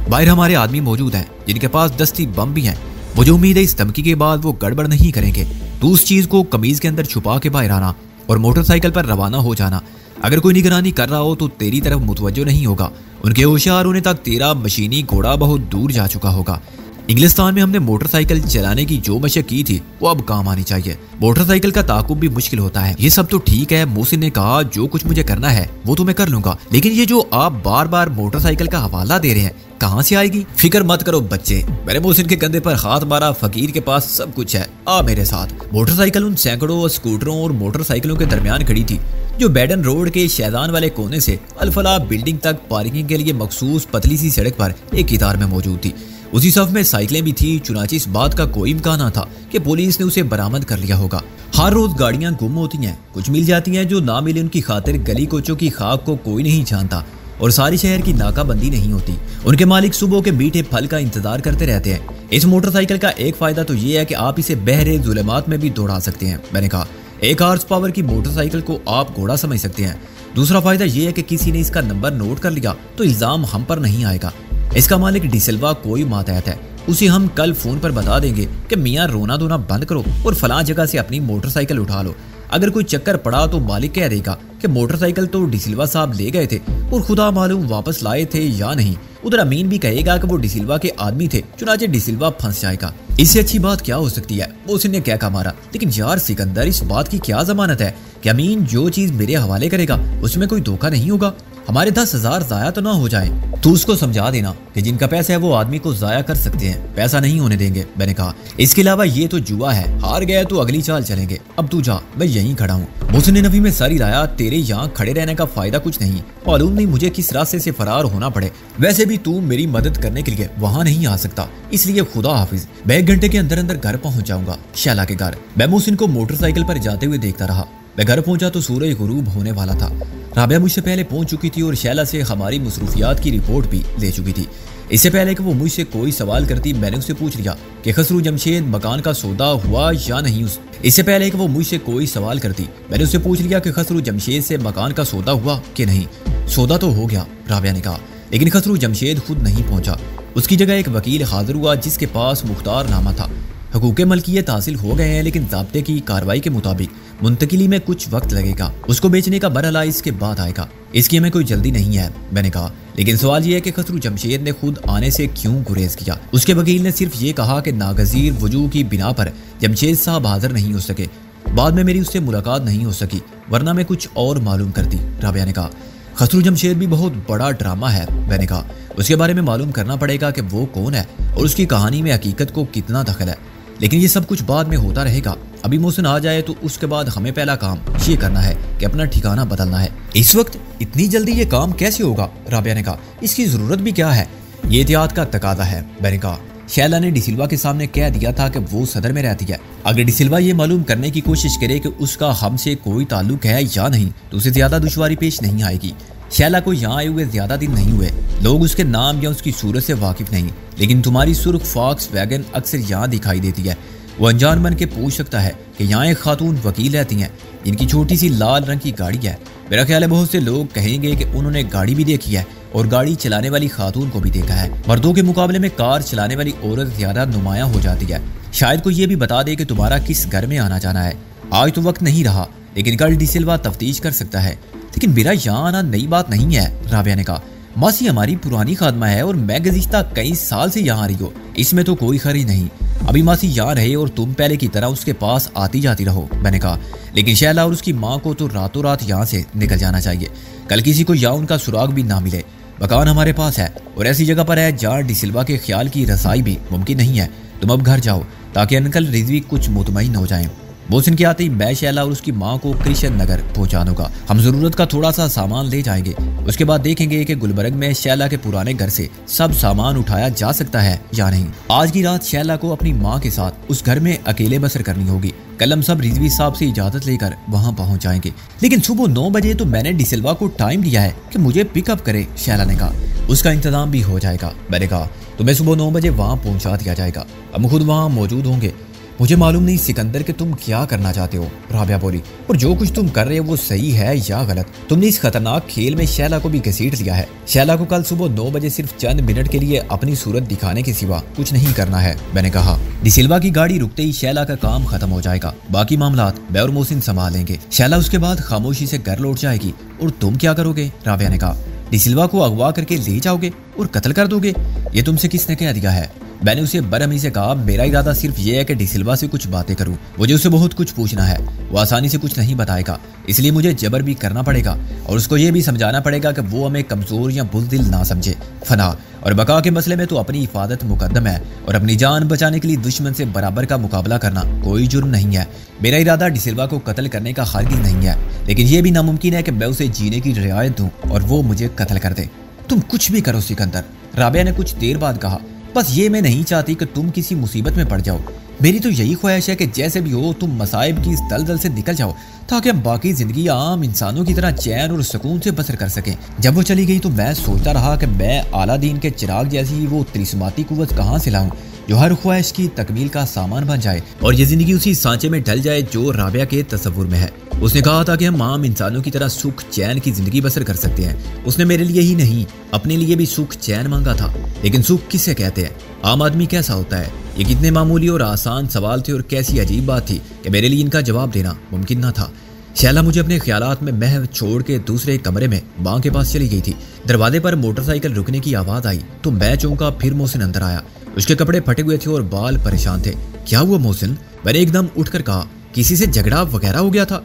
बाहर हमारे आदमी मौजूद हैं जिनके पास दस्ती बम भी हैं। मुझे उम्मीद है इस धमकी के बाद वो गड़बड़ नहीं करेंगे। तू उस चीज को कमीज के अंदर छुपा के बाहर आना और मोटरसाइकिल पर रवाना हो जाना। अगर कोई निगरानी कर रहा हो तो तेरी तरफ मुतवज्जो नहीं होगा। उनके होशियार होने तक तेरा मशीनी घोड़ा बहुत दूर जा चुका होगा। इंग्लिस्तान में हमने मोटरसाइकिल चलाने की जो मशक की थी वो अब काम आनी चाहिए। मोटरसाइकिल का ताकुब भी मुश्किल होता है। ये सब तो ठीक है, मोहसिन ने कहा जो कुछ मुझे करना है वो तो मैं कर लूंगा, लेकिन ये जो आप बार बार मोटरसाइकिल का हवाला दे रहे हैं कहाँ से आएगी? फिक्र मत करो बच्चे, मैंने मोहसिन के कंधे पर हाथ मारा। फकीर के पास सब कुछ है, आ मेरे साथ। मोटरसाइकिल उन सैकड़ों स्कूटरों और मोटरसाइकिलों के दरमियान खड़ी थी जो बैडन रोड के शैदान वाले कोने से अल-फलाह बिल्डिंग तक पार्किंग के लिए मखसूस पतली सी सड़क पर एक कतार में मौजूद थी। उसी सफ में साइकिलें भी थी। चुनांचे इस बात का कोई इम्कान न था कि पुलिस ने उसे बरामद कर लिया होगा। हर रोज गाड़ियां गुम होती हैं, कुछ मिल जाती हैं, जो ना मिले उनकी खातिर गली कोचों की खाक को कोई नहीं जानता और सारी शहर की नाकाबंदी नहीं होती। उनके मालिक सुबह के मीठे फल का इंतजार करते रहते हैं। इस मोटरसाइकिल का एक फायदा तो ये है कि आप इसे बहरे जुलमात में भी दौड़ा सकते हैं। मैंने कहा 1 हॉर्स पावर की मोटरसाइकिल को आप घोड़ा समझ सकते हैं। दूसरा फायदा ये है कि किसी ने इसका नंबर नोट कर लिया तो इल्जाम हम पर नहीं आएगा। इसका मालिक डिसिल्वा कोई मातहत है, उसे हम कल फोन पर बता देंगे कि मियाँ रोना धोना बंद करो और फलां जगह से अपनी मोटरसाइकिल उठा लो। अगर कोई चक्कर पड़ा तो मालिक कह देगा कि मोटरसाइकिल तो डिसिल्वा साहब ले गए थे और खुदा मालूम वापस लाए थे या नहीं। उधर अमीन भी कहेगा कि वो डिसिल्वा के आदमी थे, चुनाचे डिसिल्वा फंस जाएगा। इससे अच्छी बात क्या हो सकती है? मोहसिन ने क्या कहा मारा। लेकिन यार सिकंदर, इस बात की क्या जमानत है कि अमीन जो चीज मेरे हवाले करेगा उसमें कोई धोखा नहीं होगा? हमारे 10,000 जाया तो ना हो जाए। तू उसको समझा देना कि जिनका पैसा है वो आदमी को जाया कर सकते हैं, पैसा नहीं होने देंगे। मैंने कहा इसके अलावा ये तो जुआ है, हार गया तो अगली चाल चलेंगे। अब तू जा, मैं यहीं खड़ा हूँ। मोहसिन ने नबी में सर हिलाया। तेरे यहाँ खड़े रहने का फायदा कुछ नहीं, मालूम नहीं मुझे किस रास्ते से फरार होना पड़े। वैसे भी तू मेरी मदद करने के लिए वहाँ नहीं आ सकता, इसलिए खुदा हाफिज। मैं 1 घंटे के अंदर अंदर घर पहुँच जाऊंगा, शैला के घर। मैं मोहसिन को मोटरसाइकिल पर जाते हुए देखता रहा। मैं घर पहुंचा तो सूरज गुरूब होने वाला था। राबिया मुझसे पहले पहुंच चुकी थी और शैला से हमारी मसरूफियात की रिपोर्ट भी ले चुकी थी। इससे पहले कि वो मुझसे कोई सवाल करती मैंने उससे पूछ लिया कि खसरू जमशेद मकान का सौदा हुआ या नहीं। इससे पहले कि वो मुझसे कोई सवाल करती मैंने उससे पूछ लिया कि खसरू जमशेद से मकान का सौदा हुआ कि नहीं। सौदा तो हो गया, राबिया ने कहा, लेकिन खसरू जमशेद खुद नहीं पहुंचा। उसकी जगह एक वकील हाजिर हुआ जिसके पास मुख्तार नामा था। हकूक़े मलकियत हासिल हो गए हैं, लेकिन ज़ाब्ते की कार्रवाई के मुताबिक मुंतकिली में कुछ वक्त लगेगा। उसको बेचने का मरहला इसके बाद आएगा। इसकी हमें कोई जल्दी नहीं है, मैंने कहा, लेकिन सवाल यह है कि खसरू जमशेद ने खुद आने से क्यों गुरेज किया? उसके वकील ने सिर्फ ये कहा कि नागजीर वजूह की बिना पर जमशेद साहब हाजिर नहीं हो सके। बाद में मेरी उससे मुलाकात नहीं हो सकी, वरना मैं कुछ और मालूम करती। राबिया ने कहा खसरू जमशेद भी बहुत बड़ा ड्रामा है। मैंने कहा उसके बारे में मालूम करना पड़ेगा कि वो कौन है और उसकी कहानी में हकीकत को कितना दखल है, लेकिन ये सब कुछ बाद में होता रहेगा। अभी मोहसिन आ जाए तो उसके बाद हमें पहला काम ये करना है कि अपना ठिकाना बदलना है। इस वक्त इतनी जल्दी ये काम कैसे होगा? राबिया ने कहा इसकी जरूरत भी क्या है, ये एहतियात का तकाजा है। मैंने कहा शैला ने डिसिल्वा के सामने कह दिया था कि वो सदर में रहती है। अगर डिसिल्वा ये मालूम करने की कोशिश करे कि उसका हमसे कोई ताल्लुक है या नहीं तो उसे ज्यादा दुश्वारी पेश नहीं आएगी। शैला को यहाँ आए हुए ज्यादा दिन नहीं हुए, लोग उसके नाम या उसकी सूरत से वाकिफ नहीं, लेकिन तुम्हारी सुर्ख फॉक्स वैगन अक्सर यहाँ दिखाई देती है। वो अनजान बन के पूछ सकता है कि यहाँ एक खातून वकील रहती हैं जिनकी छोटी सी लाल रंग की गाड़ी है। मेरा ख्याल है बहुत से लोग कहेंगे कि उन्होंने गाड़ी भी देखी है और गाड़ी चलाने वाली खातून को भी देखा है। मर्दों के मुकाबले में कार चलाने वाली औरत ज्यादा नुमायां हो जाती है। शायद कोई ये भी बता दे कि तुम्हारा किस घर में आना जाना है। आज तो वक्त नहीं रहा, लेकिन कल डिसिल्वा तफ्तीश कर सकता है। लेकिन मेरा यहाँ आना नई बात नहीं है, राबिया ने कहा। मासी हमारी पुरानी खादमा है और मैं गुज़िश्ता कई साल से यहाँ आ रही हो, इसमें तो कोई खरी नहीं। अभी मासी यहाँ रहे और तुम पहले की तरह उसके पास आती जाती रहो। मैंने कहा लेकिन शैला और उसकी माँ को तो रातों रात यहाँ से निकल जाना चाहिए, कल किसी को यहाँ उनका सुराग भी ना मिले। मकान हमारे पास है और ऐसी जगह पर है जहाँ डिसिल्वा के ख्याल की रसाई भी मुमकिन नहीं है। तुम अब घर जाओ ताकि अंकल रिजवी कुछ मुतमईन हो जाएं। मोहसिन के आते ही मैं शैला और उसकी माँ को कृष्ण नगर पहुंचा दूंगा। हम जरूरत का थोड़ा सा सामान ले जाएंगे, उसके बाद देखेंगे कि गुलबर्ग में शैला के पुराने घर से सब सामान उठाया जा सकता है या नहीं। आज की रात शैला को अपनी माँ के साथ उस घर में अकेले बसर करनी होगी। कल हम सब रिजवी साहब से इजाजत लेकर वहाँ पहुँच जाएंगे। लेकिन सुबह 9 बजे तो मैंने डिसिल्वा को टाइम दिया है कि मुझे पिकअप करे। शैला ने कहा उसका इंतजाम भी हो जाएगा। मैंने कहा तुम्हें सुबह 9 बजे वहाँ पहुँचा दिया जाएगा, हम खुद वहाँ मौजूद होंगे। मुझे मालूम नहीं सिकंदर कि तुम क्या करना चाहते हो, राबिया बोली, और जो कुछ तुम कर रहे हो वो सही है या गलत। तुमने इस खतरनाक खेल में शैला को भी घसीट लिया है। शैला को कल सुबह 9 बजे सिर्फ चंद मिनट के लिए अपनी सूरत दिखाने के सिवा कुछ नहीं करना है, मैंने कहा। डिसिल्वा की गाड़ी रुकते ही शैला का काम खत्म हो जाएगा, बाकी मामलात मैं और मोहसिन संभाल लेंगे। शैला उसके बाद खामोशी से घर लौट जाएगी। और तुम क्या करोगे, राबिया ने कहा। डिसिल्वा को अगवा करके ले जाओगे और कत्ल कर दोगे? ये तुमसे किसने कह दिया है? मैंने उसे बरहमी से कहा, मेरा इरादा सिर्फ ये है कि डिसिल्वा से कुछ बातें करूं। मुझे उसे बहुत कुछ पूछना है, वो आसानी से कुछ नहीं बताएगा, इसलिए मुझे जबर भी करना पड़ेगा और उसको ये भी समझाना पड़ेगा कि वो हमें कमजोर या बुज़दिल ना समझे। फना और बका के मसले में तो अपनी हिफाजत मुकद्दम है और अपनी जान बचाने के लिए दुश्मन से बराबर का मुकाबला करना कोई जुर्म नहीं है। मेरा इरादा डिसिल्वा को कत्ल करने का हरगिज़ नहीं है, लेकिन यह भी नामुमकिन है कि मैं उसे जीने की रियायत दूं और वो मुझे कत्ल कर दे। तुम कुछ भी करो सिकंदर, राबिया ने कुछ देर बाद कहा, बस ये मैं नहीं चाहती कि तुम किसी मुसीबत में पड़ जाओ। मेरी तो यही ख्वाहिश है कि जैसे भी हो तुम मसाइब की इस दलदल से निकल जाओ, ताकि हम बाकी जिंदगी आम इंसानों की तरह चैन और सुकून से बसर कर सकें। जब वो चली गई तो मैं सोचता रहा कि मैं अलादीन के चिराग जैसी वो त्रिस्माती कुव्वत कहाँ से लाऊं जो हर ख्वाहिश की तकमील का सामान बन जाए और ये जिंदगी उसी सांचे में ढल जाए जो राबिया के तसव्वुर में है। उसने कहा था कि हम आम इंसानों की तरह सुख चैन की जिंदगी बसर कर सकते हैं। उसने मेरे लिए ही नहीं अपने लिए भी सुख चैन मांगा था, लेकिन सुख किसे कहते हैं, आम आदमी कैसा होता है? ये कितने मामूली और आसान सवाल थे और कैसी अजीब बात थी कि मेरे लिए इनका जवाब देना मुमकिन न था। शैला मुझे अपने ख्यालात में महव छोड़ के दूसरे कमरे में मां के पास चली गई थी। दरवाजे पर मोटरसाइकिल रुकने की आवाज आई तो मैं चौंका। फिर मोहसिन अंदर आया। उसके कपड़े फटे हुए थे और बाल परेशान थे। क्या हुआ मोहसिन? मैंने एकदम उठकर कहा। किसी से झगड़ा वगैरह हो गया था?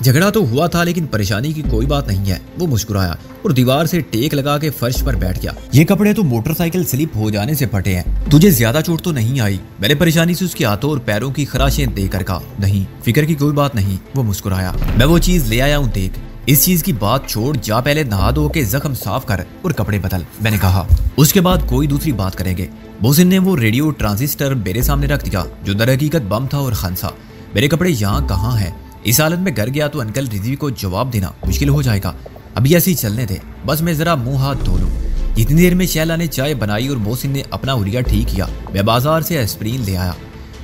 झगड़ा तो हुआ था, लेकिन परेशानी की कोई बात नहीं है। वो मुस्कुराया और दीवार से टेक लगा के फर्श पर बैठ गया। ये कपड़े तो मोटरसाइकिल स्लिप हो जाने से फटे हैं। तुझे ज्यादा चोट तो नहीं आई? मैंने परेशानी से उसके हाथों और पैरों की खराशें देकर कहा। नहीं, फिक्र की कोई बात नहीं। वो मुस्कुराया। मैं वो चीज ले आया हूँ, देख। इस चीज की बात छोड़, जा पहले नहा धो के जख्म साफ कर और कपड़े बदल, मैंने कहा। उसके बाद कोई दूसरी बात करेंगे। मोहसिन ने वो रेडियो ट्रांजिस्टर मेरे सामने रख दिया जो दर हकीकत बम था और खनसा। मेरे कपड़े यहाँ कहाँ हैं? इस हालत में घर गया तो अंकल रिजवी को जवाब देना मुश्किल हो जाएगा। अभी ऐसे ही चलने दे, बस मैं जरा मुंह हाथ धो लूं। इतनी देर में शैला ने चाय बनाई और मोहसिन ने अपना हुलिया ठीक किया। मैं बाजार से एस्प्रीन ले आया।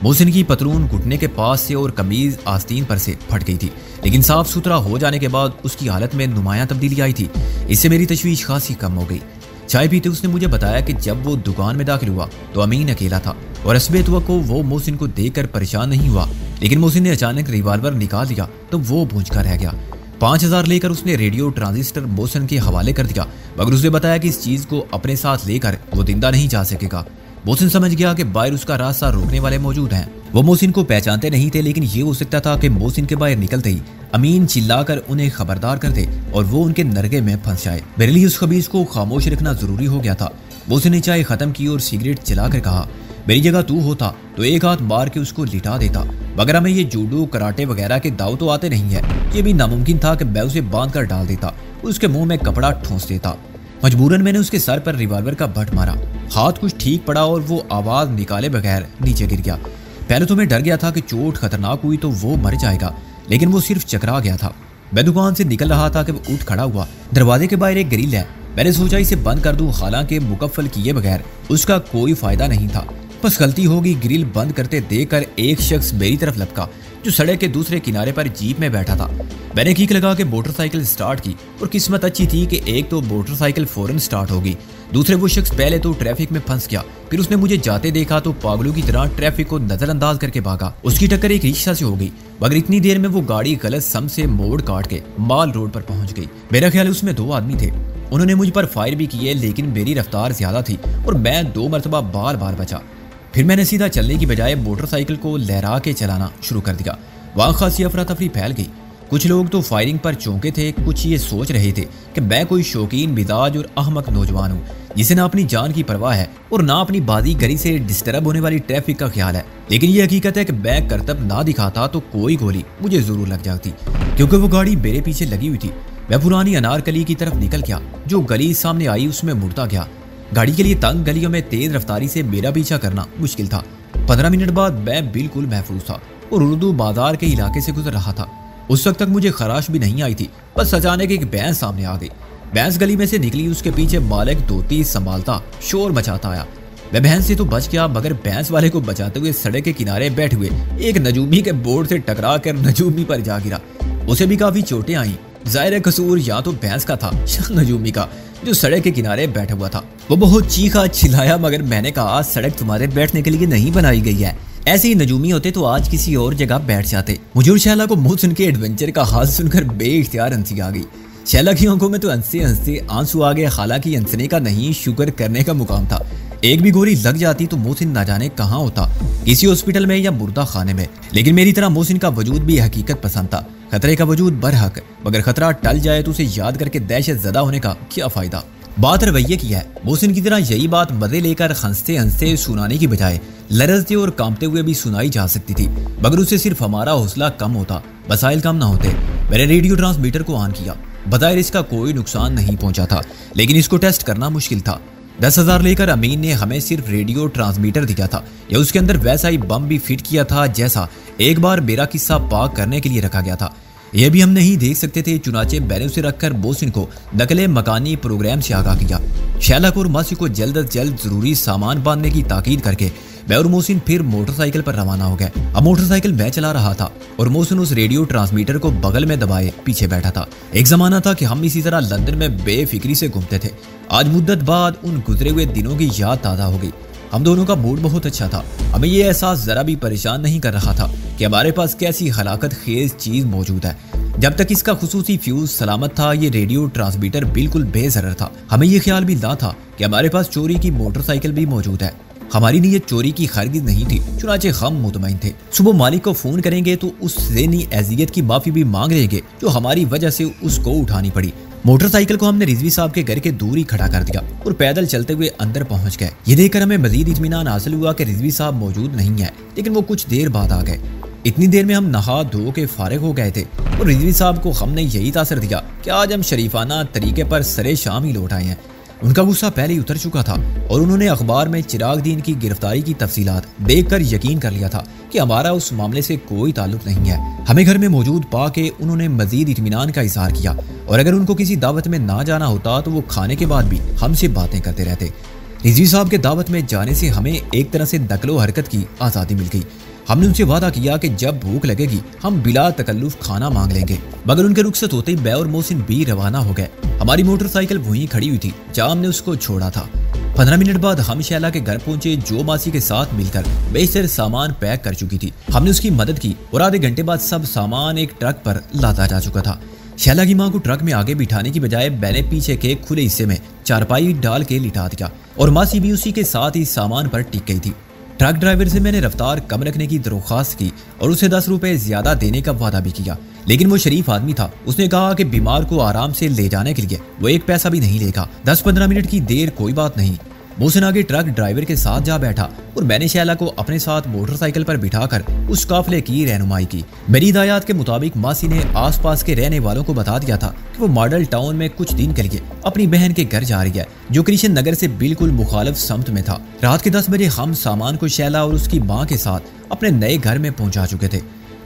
मोहसिन की पतलून घुटने के पास से और कमीज आस्तीन पर से फट गई थी, लेकिन साफ सुथरा हो जाने के बाद उसकी हालत में नुमायां तब्दीली आई थी। इससे मेरी तशवीश खासी कम हो गई। चाय पीते उसने मुझे बताया कि जब वो दुकान में दाखिल हुआ तो अमीन अकेला था और हस्बे को वो मोहसिन को देखकर परेशान नहीं हुआ, लेकिन मोहसिन ने अचानक रिवॉल्वर निकाल दिया तो वो बूझ कर रह गया। 5000 लेकर उसने रेडियो ट्रांजिस्टर मोहसिन के हवाले कर दिया, मगर उसने बताया कि इस चीज को अपने साथ लेकर वो जिंदा नहीं जा सकेगा। मोहसिन समझ गया कि बाहर उसका रास्ता रोकने वाले मौजूद हैं। वो मोहसिन को पहचानते नहीं थे, लेकिन ये हो सकता था कि मोहसिन के बाहर निकलते ही अमीन चिल्लाकर उन्हें खबरदार कर दे और वो उनके नरगे में फंस जाए। मेरे लिए उस खबीज को खामोश रखना जरूरी हो गया था। मोहसिन ने चाय खत्म की और सिगरेट जलाकर कहा, मेरी जगह तू होता तो एक हाथ मार के उसको लिटा देता, मगर हमें ये जूडो कराटे वगैरह के दाव तो आते नहीं है। ये भी नामुमकिन था कि मैं उसे बांध कर डाल देता, उसके मुंह में कपड़ा ठोंस देता। मजबूरन मैंने उसके सर पर रिवॉल्वर का बट मारा। हाथ कुछ ठीक पड़ा और वो आवाज निकाले बगैर नीचे गिर गया। पहले तो मैं डर गया था कि चोट खतरनाक हुई तो वो मर जाएगा, लेकिन वो सिर्फ चकरा गया था। मैं दुकान से निकल रहा था कि वो उठ खड़ा हुआ। दरवाजे के बाहर एक ग्रिल है। मैंने सोचा इसे बंद कर दूं, हालांकि मुकफ्फल किए बगैर उसका कोई फायदा नहीं था। बस गलती होगी। ग्रिल बंद करते देखकर एक शख्स मेरी तरफ लपका जो सड़क के दूसरे किनारे पर जीप में बैठा था। मैंने किक लगा के मोटरसाइकिल स्टार्ट की और किस्मत अच्छी थी कि एक तो मोटरसाइकिल फौरन स्टार्ट होगी, दूसरे वो शख्स पहले तो ट्रैफिक में फंस गया, फिर उसने मुझे जाते देखा तो पागलों की तरह ट्रैफिक को नजरअंदाज करके भागा। उसकी टक्कर एक रिक्शा से हो गई, मगर इतनी देर में वो गाड़ी गलत सम से मोड़ काट के माल रोड पर पहुंच गई। मेरा ख्याल उसमें 2 आदमी थे। उन्होंने मुझ पर फायर भी किए, लेकिन मेरी रफ्तार ज्यादा थी और मैं 2 मरतबा बार बार बचा। फिर मैंने सीधा चलने की बजाय मोटरसाइकिल को लहरा के चलाना शुरू कर दिया। वहां खासी अफरा तफरी फैल गई। कुछ लोग तो फायरिंग पर चौंके थे, कुछ ये सोच रहे थे कि मैं कोई शौकीन मिजाज और अहमक नौजवान हूँ जिसे ना अपनी जान की परवाह है और ना अपनी बाजीगरी से डिस्टर्ब होने वाली ट्रैफिक का ख्याल है। लेकिन ये हकीकत है कि मैं करतब ना दिखाता तो कोई गोली मुझे जरूर लग जाती, क्योंकि वो गाड़ी मेरे पीछे लगी हुई थी। मैं पुरानी अनारकली की तरफ निकल गया। जो गली सामने आई उसमें मुड़ता गया। गाड़ी के लिए तंग गलियों में तेज रफ्तारी से मेरा पीछा करना मुश्किल था। 15 मिनट बाद मैं बिल्कुल महफूज था और उर्दू बाजार के इलाके से गुजर रहा था। उस वक्त तक मुझे खराश भी नहीं आई थी। बस अचानक एक भैंस सामने आ गई। भैंस गली में से निकली, उसके पीछे मालिक धोती संभालता शोर मचाता आया। मैं भैंस से तो बच गया, मगर भैंस वाले को बचाते हुए सड़क के किनारे बैठे हुए एक नजूमी के बोर्ड से टकरा कर नजूमी पर जा गिरा। उसे भी काफी चोटें आई। जाहिर है कसूर या तो भैंस का था या नजूमी का, जो सड़क के किनारे बैठा हुआ था। वो बहुत चीखा चिल्लाया, मगर मैंने कहा सड़क तुम्हारे बैठने के लिए नहीं बनाई गई है। ऐसे ही नजूमी होते तो आज किसी और जगह बैठ जाते। मुझे और शैला को मुंह सुन के एडवेंचर का हाल सुनकर बेइख्तियार हंसी आ गई। शैला की आंखों में तो हंसते हंसते आंसू आ गए। हालांकि हंसने का नहीं, शुक्र करने का मुकाम था। एक भी गोली लग जाती तो मोहसिन ना जाने कहाँ होता, किसी हॉस्पिटल में या मुर्दा खाने में। लेकिन मेरी तरह मोहसिन का वजूद भी हकीकत पसंद था। खतरे का वजूद बरहक, मगर खतरा टल जाए तो उसे याद करके दहशत ज़दा होने का क्या फायदा। बात रवैये की है। मोहसिन की तरह यही बात मजे लेकर हंसते हंसते सुनाने की बजाय लरजते और कांपते हुए भी सुनाई जा सकती थी, मगर उससे सिर्फ हमारा हौसला कम होता, वसाइल कम ना होते। मैंने रेडियो ट्रांसमीटर को ऑन किया। बजाय इसका कोई नुकसान नहीं पहुंचा था, लेकिन इसको टेस्ट करना मुश्किल था। 10,000 लेकर अमीन ने हमें सिर्फ रेडियो ट्रांसमीटर दिया था, या उसके अंदर वैसा ही बम भी फिट किया था जैसा एक बार मेरा किस्सा पाक करने के लिए रखा गया था। यह भी हम नहीं देख सकते थे, चुनाचे मैंने उसे रखकर मोहसिन को नकले मकानी प्रोग्राम से आगाह किया। शैला को और मासी को जल्द अज जल्द जरूरी सामान बांधने की ताकीद करके मैं और मोहसिन फिर मोटरसाइकिल पर रवाना हो गए। अब मोटरसाइकिल मैं चला रहा था और मोहसिन उस रेडियो ट्रांसमीटर को बगल में दबाए पीछे बैठा था। एक जमाना था कि हम इसी तरह लंदन में बेफिक्री से घूमते थे। आज मुद्दत बाद उन गुजरे हुए दिनों की याद ताज़ा हो गई। हम दोनों का मूड बहुत अच्छा था। हमें ये एहसास जरा भी परेशान नहीं कर रहा था कि हमारे पास कैसी हलाकत खेज चीज मौजूद है। जब तक इसका खुसूसी फ्यूज सलामत था, ये रेडियो ट्रांसमीटर बिल्कुल बेजरर था। हमें ये ख्याल भी ना था कि हमारे पास चोरी की मोटरसाइकिल भी मौजूद है। हमारी नीयत चोरी की हरगिज़ नहीं थी, चुनाचे हम मुतमईन थे। सुबह मालिक को फोन करेंगे तो उस ज़हनी अज़ियत की माफी भी मांग लेंगे जो हमारी वजह से उसको उठानी पड़ी। मोटरसाइकिल को हमने रिजवी साहब के घर के दूर ही खड़ा कर दिया और पैदल चलते हुए अंदर पहुंच गए। ये देखकर हमें मजीद इत्मीनान हासिल हुआ कि रिजवी साहब मौजूद नहीं है, लेकिन वो कुछ देर बाद आ गए। इतनी देर में हम नहा धो के फारिग हो गए थे और रिजवी साहब को हमने यही तासर दिया कि आज हम शरीफाना तरीके पर सरे शाम ही लौट आए हैं। उनका गुस्सा पहले ही उतर चुका था और उन्होंने अखबार में चिराग दीन की गिरफ्तारी की तफसीलात देखकर यकीन कर लिया था कि हमारा उस मामले से कोई ताल्लुक नहीं है। हमें घर में मौजूद पा के उन्होंने मजीद इत्मीनान का इजहार किया और अगर उनको किसी दावत में ना जाना होता तो वो खाने के बाद भी हमसे बातें करते रहते। रिजवी साहब के दावत में जाने से हमें एक तरह से दखलो हरकत की आज़ादी मिल गई। हमने उनसे वादा किया कि जब भूख लगेगी हम बिला तकल्लुफ खाना मांग लेंगे, मगर उनके रुखसत होते ही मैं और मोहसिन भी रवाना हो गए। हमारी मोटरसाइकिल वहीं खड़ी हुई थी जहां हमने उसको छोड़ा था। 15 मिनट बाद हम शैला के घर पहुंचे, जो मासी के साथ मिलकर बेशतर सामान पैक कर चुकी थी। हमने उसकी मदद की और आधे घंटे बाद सब सामान एक ट्रक पर लादा जा चुका था। शैला की माँ को ट्रक में आगे बिठाने की बजाय मैंने पीछे के खुले हिस्से में चारपाई डाल के लिटा दिया और मासी भी उसी के साथ ही सामान पर टिक गई थी। ट्रक ड्राइवर से मैंने रफ्तार कम रखने की दरख्वास्त की और उसे 10 रुपए ज्यादा देने का वादा भी किया, लेकिन वो शरीफ आदमी था। उसने कहा कि बीमार को आराम से ले जाने के लिए वो एक पैसा भी नहीं लेगा। 10-15 मिनट की देर कोई बात नहीं। मोहसिन आगे ट्रक ड्राइवर के साथ जा बैठा और मैंने शैला को अपने साथ मोटरसाइकिल पर बिठाकर उस काफिले की रहनुमाई की। मेरी हिदायत के मुताबिक मासी ने आसपास के रहने वालों को बता दिया था कि वो मॉडल टाउन में कुछ दिन के लिए अपनी बहन के घर जा रही है, जो कृष्ण नगर से बिल्कुल मुखालिफ समत में था। रात के 10 बजे हम सामान को शैला और उसकी माँ के साथ अपने नए घर में पहुंचा चुके थे।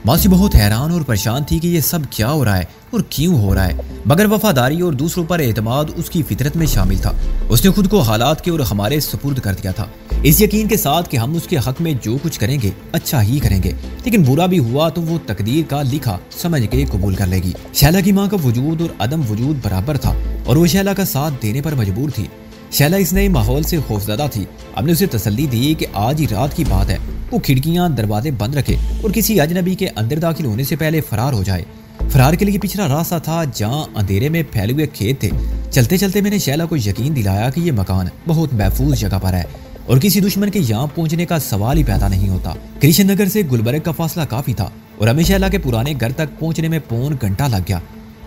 मासी बहुत हैरान और परेशान थी कि ये सब क्या हो रहा है और क्यों हो रहा है, मगर वफादारी और दूसरों पर एतमाद उसकी फितरत में शामिल था। उसने खुद को हालात के और हमारे सुपुर्द कर दिया था, इस यकीन के साथ कि हम उसके हक में जो कुछ करेंगे अच्छा ही करेंगे, लेकिन बुरा भी हुआ तो वो तकदीर का लिखा समझ के कबूल कर लेगी। शैला की माँ का वजूद और अदम वजूद बराबर था और वो शैला का साथ देने पर मजबूर थी। शैला इस नए माहौल से खौफजदा थी। हमने उसे तसल्ली दी कि आज ही रात की बात है, वो खिड़कियां दरवाजे बंद रखे और किसी अजनबी के अंदर दाखिल होने से पहले फरार हो जाए। फरार के लिए पिछला रास्ता था जहां अंधेरे में फैले हुए खेत थे। चलते चलते मैंने शैला को यकीन दिलाया कि ये मकान बहुत महफूज जगह पर है और किसी दुश्मन के यहाँ पहुंचने का सवाल ही पैदा नहीं होता। कृष्ण नगर से गुलबर्ग का फासला काफी था और हमें शैला के पुराने घर तक पहुंचने में पौन घंटा लग गया।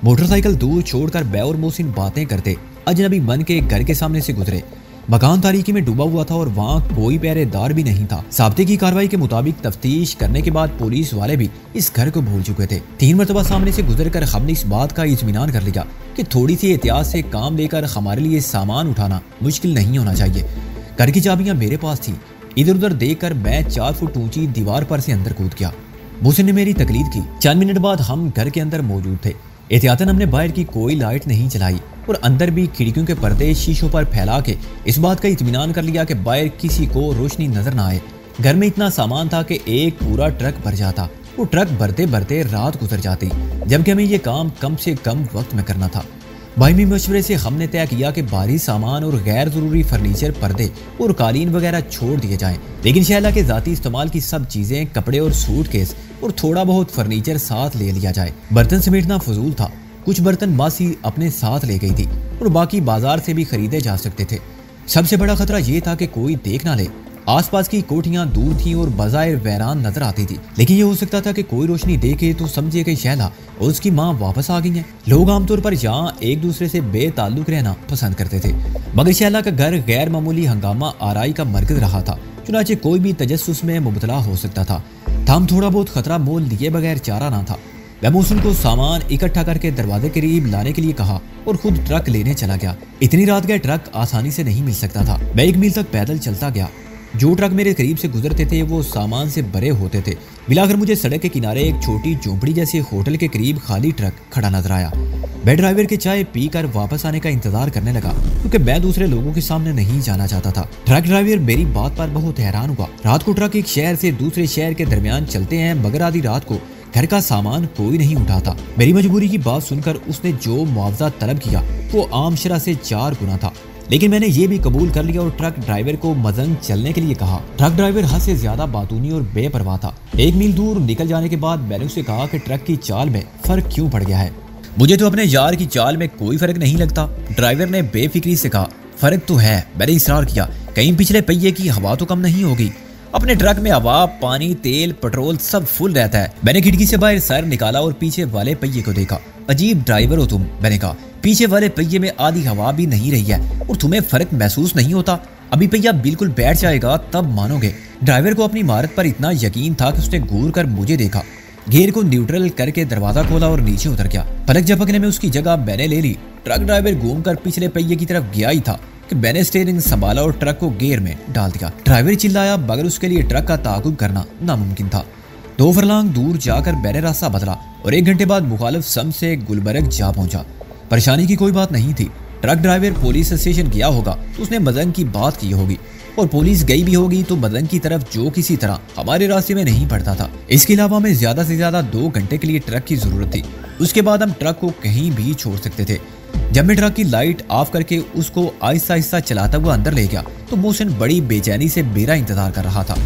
मोटरसाइकिल दूर छोड़कर मैं और मोहसिन बातें करते अजनबी मन के घर के सामने से गुजरे। मकान तारीकी में डूबा हुआ था और वहाँ कोई पहरेदार भी नहीं था। साब्ते की कार्रवाई के मुताबिक तफ्तीश करने के बाद पुलिस वाले भी इस घर को भूल चुके थे। 3 मरतबा सामने से गुजरकर हमने इस बात का इत्मीनान कर लिया कि थोड़ी सी एहतियात से काम लेकर हमारे लिए सामान उठाना मुश्किल नहीं होना चाहिए। घर की चाबियां मेरे पास थी। इधर उधर देखकर मैं 4 फुट ऊंची दीवार पर से अंदर कूद गया। मोहसिन ने मेरी तकलीद की। 4 मिनट बाद हम घर के अंदर मौजूद थे। एहतियातन हमने बाहर की कोई लाइट नहीं चलाई और अंदर भी खिड़कियों के पर्दे शीशों पर फैला के इस बात का इत्मीनान कर लिया कि बाहर किसी को रोशनी नजर ना आए। घर में इतना सामान था कि एक पूरा ट्रक भर जाता। वो ट्रक भरते भरते रात गुजर जाती, जबकि हमें ये काम कम से कम वक्त में करना था। बाहिमी मशवरे से हमने तय किया कि भारी सामान और गैर जरूरी फर्नीचर, पर्दे और कालीन वगैरह छोड़ दिए जाएं, लेकिन शैला के जाती इस्तेमाल की सब चीजें, कपड़े और सूटकेस और थोड़ा बहुत फर्नीचर साथ ले लिया जाए। बर्तन समेटना फजूल था। कुछ बर्तन मासी अपने साथ ले गई थी और बाकी बाजार से भी खरीदे जा सकते थे। सबसे बड़ा खतरा ये था कि कोई देख ना ले। आसपास की कोठियां दूर थीं और बाजार वैरान नजर आती थी, लेकिन ये हो सकता था कि कोई रोशनी देखे तो समझे कि शैला और उसकी माँ वापस आ गई हैं। लोग आमतौर पर यहाँ एक दूसरे से बेताल्लुक रहना पसंद करते थे, मगर शैला का घर गैर मामूली हंगामा आराई का मरकज रहा था। चुनाचे कोई भी तजस्सुस में मुबतला हो सकता था। हम थोड़ा बहुत खतरा मोल लिए बगैर चारा ना था। मैं मौसम को सामान इकट्ठा करके दरवाजे के करीब लाने के लिए कहा और खुद ट्रक लेने चला गया। इतनी रात का ट्रक आसानी से नहीं मिल सकता था। मैं 1 मील तक पैदल चलता गया। जो ट्रक मेरे करीब से गुजरते थे वो सामान से भरे होते थे। मिलाकर मुझे सड़क के किनारे एक छोटी झोंपड़ी जैसे होटल के करीब खाली ट्रक खड़ा नजर आया। मैं ड्राइवर के चाय पीकर वापस आने का इंतजार करने लगा, क्योंकि मैं दूसरे लोगों के सामने नहीं जाना चाहता था। ट्रक ड्राइवर मेरी बात पर बहुत हैरान हुआ। रात को ट्रक एक शहर से दूसरे शहर के दरमियान चलते हैं, मगर आधी रात को घर का सामान कोई नहीं उठाता। मेरी मजबूरी की बात सुनकर उसने जो मुआवजा तलब किया वो आम शरह से 4 गुना था, लेकिन मैंने ये भी कबूल कर लिया और ट्रक ड्राइवर को मजंग चलने के लिए कहा। ट्रक ड्राइवर हद से ज्यादा बातूनी और बेपरवाह था। 1 मील दूर निकल जाने के बाद मैंने उससे कहा कि ट्रक की चाल में फर्क क्यों पड़ गया है। मुझे तो अपने यार की चाल में कोई फर्क नहीं लगता, ड्राइवर ने बेफिक्री से कहा। फर्क तो है, मैंने इसरार किया। कहीं पिछले पहिए की हवा तो कम नहीं होगी। अपने ट्रक में हवा, पानी, तेल, पेट्रोल सब फुल रहता है। मैंने खिड़की से बाहर सर निकाला और पीछे वाले पहिए को देखा। अजीब ड्राइवर हो तुम, मैंने कहा। पीछे वाले पहिए में आधी हवा भी नहीं रही है और तुम्हें फर्क महसूस नहीं होता। अभी पहिया बिल्कुल बैठ जाएगा तब मानोगे। ड्राइवर को अपनी महारत पर इतना यकीन था कि उसने घूर कर मुझे देखा, गियर को न्यूट्रल करके दरवाजा खोला और नीचे उतर गया। पलक झपकने में उसकी जगह मैंने ले ली। ट्रक ड्राइवर घूमकर पिछले पहिए की तरफ गया ही था कि मैंने स्टीयरिंग संभाला और ट्रक को गियर में डाल दिया। ड्राइवर चिल्लाया, मगर उसके लिए ट्रक का ताकुब करना नामुमकिन था। 2 फरलांग दूर जाकर मैंने रास्ता बदला और 1 घंटे बाद मुखालिफ सम से गुलबर्ग जा पहुंचा। परेशानी की कोई बात नहीं थी। ट्रक ड्राइवर पुलिस स्टेशन गया होगा तो उसने मदंग की बात की होगी, और पुलिस गई भी होगी तो मदंग की तरफ, जो किसी तरह हमारे रास्ते में नहीं पड़ता था। इसके अलावा हमें ज्यादा से ज्यादा 2 घंटे के लिए ट्रक की जरूरत थी। उसके बाद हम ट्रक को कहीं भी छोड़ सकते थे। जब मैं ट्रक की लाइट ऑफ करके उसको आहिस्ता आहिस्ता चलाता हुआ अंदर ले गया तो मोहसिन बड़ी बेचैनी से मेरा इंतजार कर रहा था।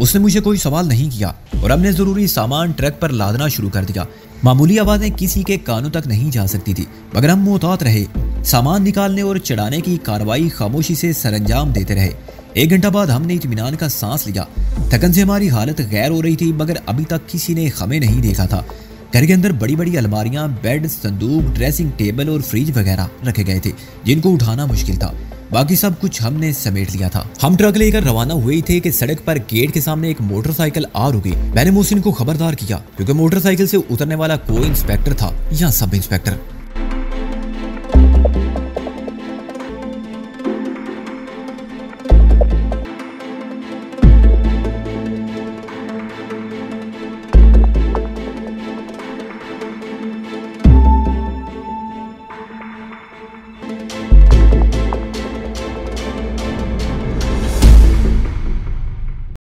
उसने मुझे कोई सवाल नहीं किया और हमने जरूरी सामान ट्रक पर लादना शुरू कर दिया। मामूली आवाजें किसी के कानों तक नहीं जा सकती थी, मगर हम मोहतात रहे। सामान निकालने और चढ़ाने की कार्रवाई खामोशी से सरंजाम देते रहे। 1 घंटा बाद हमने इत्मीनान का सांस लिया। थकन से हमारी हालत गैर हो रही थी, मगर अभी तक किसी ने हमें नहीं देखा था। घर के अंदर बड़ी बड़ी अलमारियां, बेड, संदूक, ड्रेसिंग टेबल और फ्रिज वगैरह रखे गए थे, जिनको उठाना मुश्किल था। बाकी सब कुछ हमने समेट लिया था। हम ट्रक लेकर रवाना हुए थे कि सड़क पर गेट के सामने एक मोटरसाइकिल आ रुकी। मैंने मोहसिन को खबरदार किया, क्योंकि मोटरसाइकिल से उतरने वाला कोई इंस्पेक्टर था या सब इंस्पेक्टर।